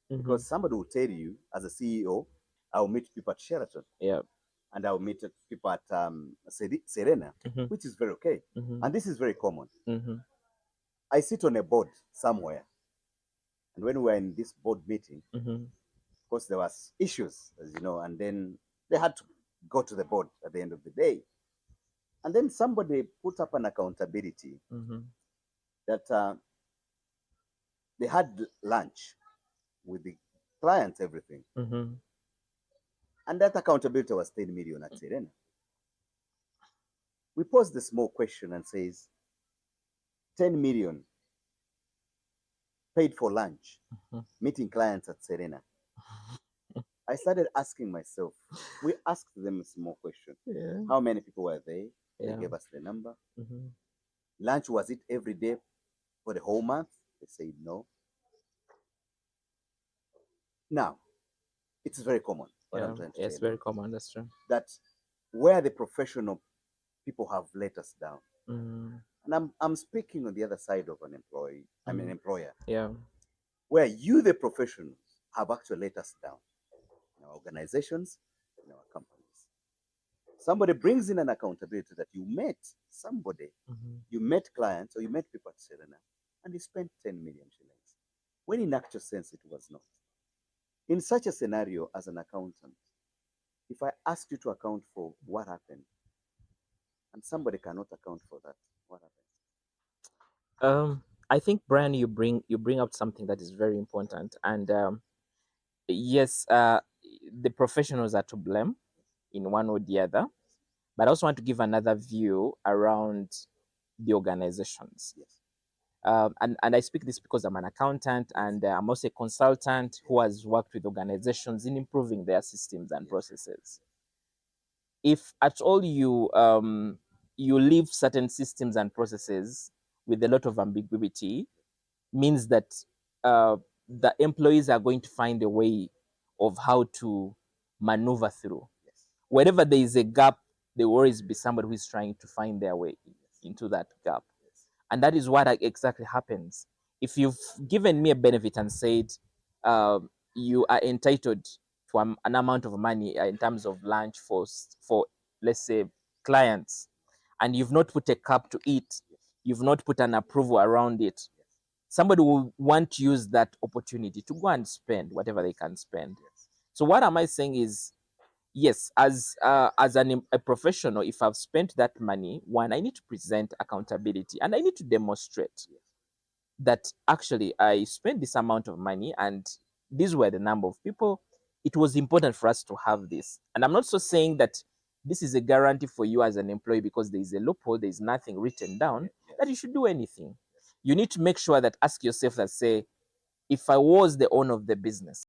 because somebody will tell you, as a CEO, I'll meet people at Sheraton. Yeah. And I'll meet people at Serena, which is very okay. And this is very common. I sit on a board somewhere, and when we were in this board meeting, of course, there was issues, as you know, and then they had to go to the board at the end of the day. And then somebody put up an accountability that they had lunch with the clients, everything. And that accountability was 10 million at Serena. We posed the small question and says, 10 million paid for lunch, meeting clients at Serena. I started asking myself, we asked them a small question. Yeah. How many people were there? They Yeah. gave us the number. Lunch, was it every day for the whole month? They said no. Now, it's very common, what I'm trying to Yes, tell very you, common. That's true. that where the professional people have let us down. And I'm speaking on the other side of an employee, I'm an employer, Yeah. where you, the professionals, have actually let us down in our organizations, in our companies. Somebody brings in an accountability that you met somebody, you met clients or you met people at Serena, and you spent 10 million shillings, when in actual sense it was not. In such a scenario, as an accountant, if I ask you to account for what happened, and somebody cannot account for that, what happens? I think, Brian, you bring up something that is very important, and yes, the professionals are to blame in one or the other, but I also want to give another view around the organizations. Yes. And I speak this because I'm an accountant, and I'm also a consultant who has worked with organizations in improving their systems and processes. If at all you leave certain systems and processes with a lot of ambiguity, means that the employees are going to find a way of how to maneuver through. Yes. Wherever there is a gap, there will always be somebody who is trying to find their way into that gap. And that is what exactly happens. If you've given me a benefit and said you are entitled to an amount of money in terms of lunch for let's say clients, and you've not put a cap to it, you've not put an approval around it, somebody will want to use that opportunity to go and spend whatever they can spend. So what am I saying is, yes, a professional, if I've spent that money, one, I need to present accountability and I need to demonstrate that actually I spent this amount of money and these were the number of people. It was important for us to have this. And I'm not so saying that this is a guarantee for you as an employee because there is a loophole, there is nothing written down that you should do anything. You need to make sure that, ask yourself that, say, if I was the owner of the business,